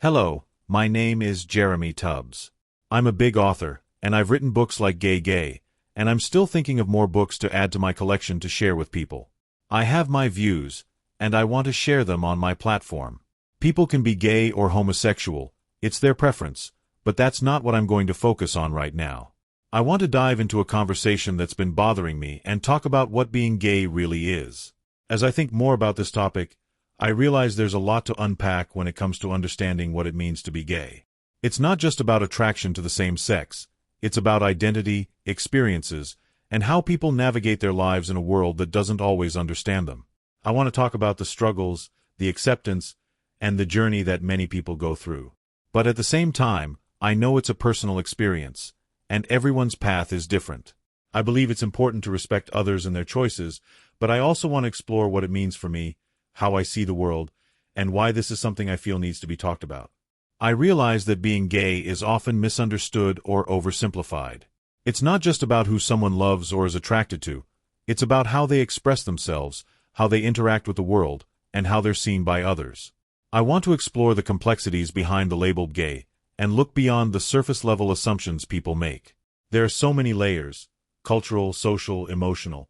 Hello, my name is Jeremy Tubbs. I'm a big author, and I've written books like Gay, and I'm still thinking of more books to add to my collection to share with people. I have my views, and I want to share them on my platform. People can be gay or homosexual, it's their preference, but that's not what I'm going to focus on right now. I want to dive into a conversation that's been bothering me and talk about what being gay really is. As I think more about this topic, I realize there's a lot to unpack when it comes to understanding what it means to be gay. It's not just about attraction to the same sex, it's about identity, experiences, and how people navigate their lives in a world that doesn't always understand them. I want to talk about the struggles, the acceptance, and the journey that many people go through. But at the same time, I know it's a personal experience, and everyone's path is different. I believe it's important to respect others and their choices, but I also want to explore what it means for me, how I see the world, and why this is something I feel needs to be talked about. I realize that being gay is often misunderstood or oversimplified. It's not just about who someone loves or is attracted to, it's about how they express themselves, how they interact with the world, and how they're seen by others. I want to explore the complexities behind the label gay, and look beyond the surface-level assumptions people make. There are so many layers, cultural, social, emotional,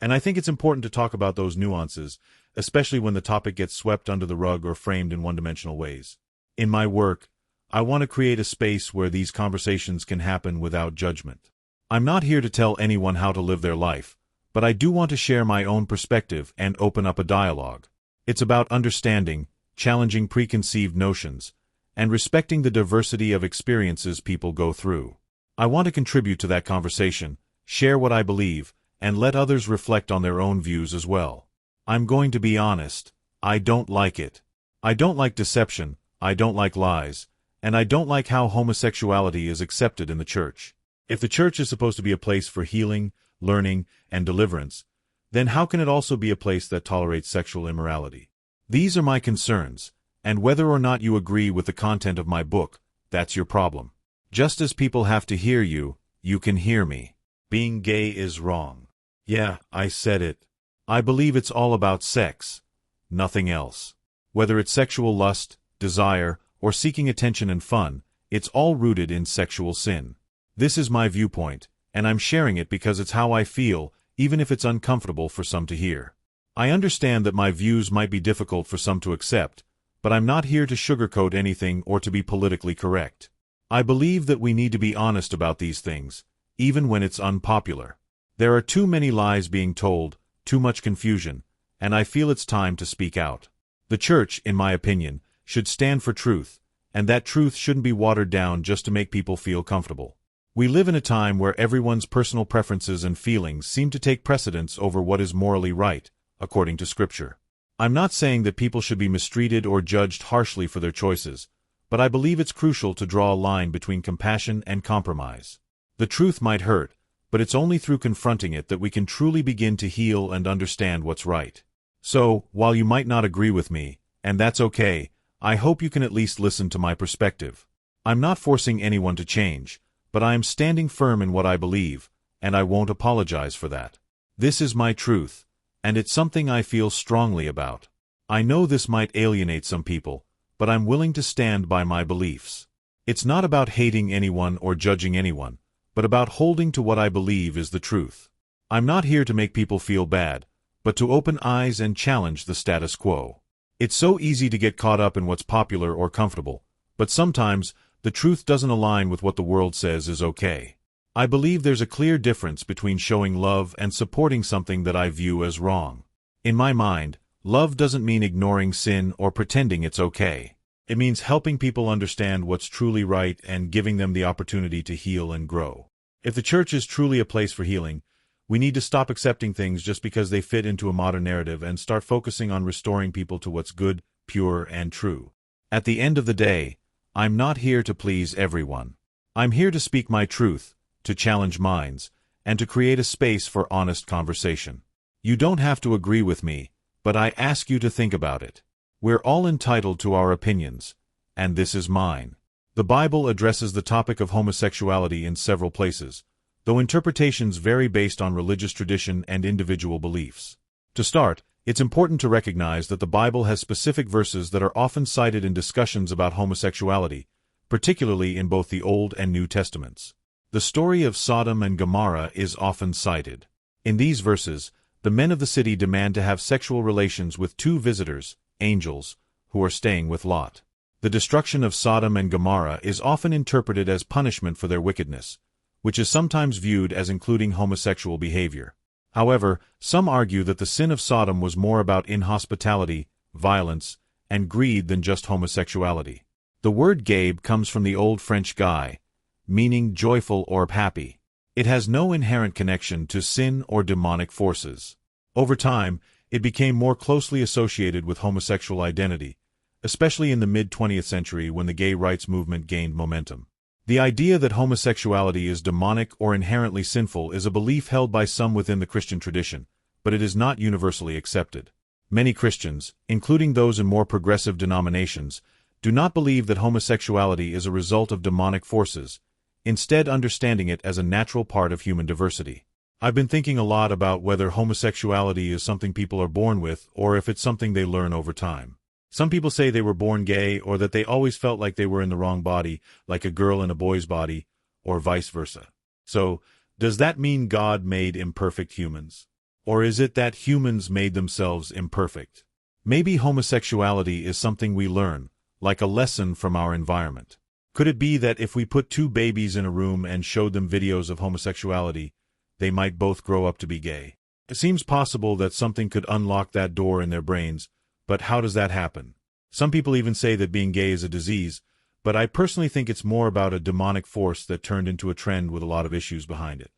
and I think it's important to talk about those nuances, especially when the topic gets swept under the rug or framed in one-dimensional ways. In my work, I want to create a space where these conversations can happen without judgment. I'm not here to tell anyone how to live their life, but I do want to share my own perspective and open up a dialogue. It's about understanding, challenging preconceived notions, and respecting the diversity of experiences people go through. I want to contribute to that conversation, share what I believe, and let others reflect on their own views as well. I'm going to be honest, I don't like it. I don't like deception, I don't like lies, and I don't like how homosexuality is accepted in the church. If the church is supposed to be a place for healing, learning, and deliverance, then how can it also be a place that tolerates sexual immorality? These are my concerns, and whether or not you agree with the content of my book, that's your problem. Just as people have to hear you, you can hear me. Being gay is wrong. Yeah, I said it. I believe it's all about sex, nothing else. Whether it's sexual lust, desire, or seeking attention and fun, it's all rooted in sexual sin. This is my viewpoint, and I'm sharing it because it's how I feel, even if it's uncomfortable for some to hear. I understand that my views might be difficult for some to accept, but I'm not here to sugarcoat anything or to be politically correct. I believe that we need to be honest about these things, even when it's unpopular. There are too many lies being told, too much confusion, and I feel it's time to speak out. The church, in my opinion, should stand for truth, and that truth shouldn't be watered down just to make people feel comfortable. We live in a time where everyone's personal preferences and feelings seem to take precedence over what is morally right, according to Scripture. I'm not saying that people should be mistreated or judged harshly for their choices, but I believe it's crucial to draw a line between compassion and compromise. The truth might hurt, but it's only through confronting it that we can truly begin to heal and understand what's right. So, while you might not agree with me, and that's okay, I hope you can at least listen to my perspective. I'm not forcing anyone to change, but I am standing firm in what I believe, and I won't apologize for that. This is my truth, and it's something I feel strongly about. I know this might alienate some people, but I'm willing to stand by my beliefs. It's not about hating anyone or judging anyone, but about holding to what I believe is the truth. I'm not here to make people feel bad, but to open eyes and challenge the status quo. It's so easy to get caught up in what's popular or comfortable, but sometimes the truth doesn't align with what the world says is okay. I believe there's a clear difference between showing love and supporting something that I view as wrong. In my mind, love doesn't mean ignoring sin or pretending it's okay. It means helping people understand what's truly right and giving them the opportunity to heal and grow. If the church is truly a place for healing, we need to stop accepting things just because they fit into a modern narrative and start focusing on restoring people to what's good, pure, and true. At the end of the day, I'm not here to please everyone. I'm here to speak my truth, to challenge minds, and to create a space for honest conversation. You don't have to agree with me, but I ask you to think about it. We're all entitled to our opinions, and this is mine. The Bible addresses the topic of homosexuality in several places, though interpretations vary based on religious tradition and individual beliefs. To start, It's important to recognize that the Bible has specific verses that are often cited in discussions about homosexuality, particularly in both the Old and New Testaments. The story of Sodom and Gomorrah is often cited. In these verses, the men of the city demand to have sexual relations with two visitors, angels, who are staying with Lot. The destruction of Sodom and Gomorrah is often interpreted as punishment for their wickedness, which is sometimes viewed as including homosexual behavior. However, some argue that the sin of Sodom was more about inhospitality, violence, and greed than just homosexuality. The word gabe comes from the Old French guy, meaning joyful or happy. It has no inherent connection to sin or demonic forces. Over time, it became more closely associated with homosexual identity, especially in the mid-20th century when the gay rights movement gained momentum. The idea that homosexuality is demonic or inherently sinful is a belief held by some within the Christian tradition, but it is not universally accepted. Many Christians, including those in more progressive denominations, do not believe that homosexuality is a result of demonic forces, instead understanding it as a natural part of human diversity. I've been thinking a lot about whether homosexuality is something people are born with or if it's something they learn over time. Some people say they were born gay or that they always felt like they were in the wrong body, like a girl in a boy's body, or vice versa. So, does that mean God made imperfect humans? Or is it that humans made themselves imperfect? Maybe homosexuality is something we learn, like a lesson from our environment. Could it be that if we put two babies in a room and showed them videos of homosexuality, they might both grow up to be gay? It seems possible that something could unlock that door in their brains, but how does that happen? Some people even say that being gay is a disease, but I personally think it's more about a demonic force that turned into a trend with a lot of issues behind it.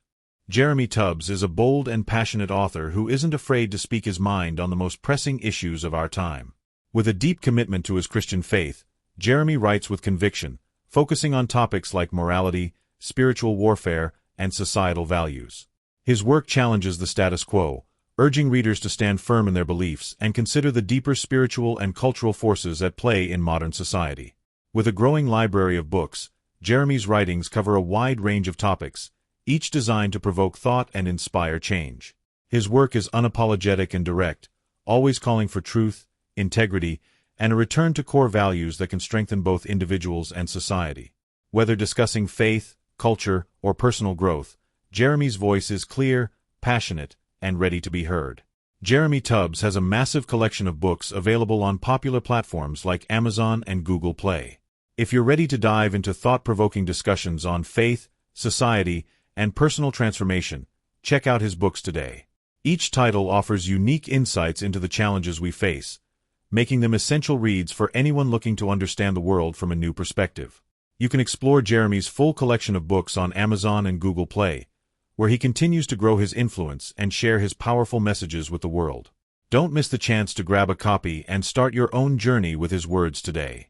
Jeremy Tubbs is a bold and passionate author who isn't afraid to speak his mind on the most pressing issues of our time. With a deep commitment to his Christian faith, Jeremy writes with conviction, focusing on topics like morality, spiritual warfare, and societal values. His work challenges the status quo, urging readers to stand firm in their beliefs and consider the deeper spiritual and cultural forces at play in modern society. With a growing library of books, Jeremy's writings cover a wide range of topics, each designed to provoke thought and inspire change. His work is unapologetic and direct, always calling for truth, integrity, and a return to core values that can strengthen both individuals and society. Whether discussing faith, culture, or personal growth, Jeremy's voice is clear, passionate, and ready to be heard. Jeremy Tubbs has a massive collection of books available on popular platforms like Amazon and Google Play. If you're ready to dive into thought-provoking discussions on faith, society, and personal transformation, check out his books today. Each title offers unique insights into the challenges we face, making them essential reads for anyone looking to understand the world from a new perspective. You can explore Jeremy's full collection of books on Amazon and Google Play, where he continues to grow his influence and share his powerful messages with the world. Don't miss the chance to grab a copy and start your own journey with his words today.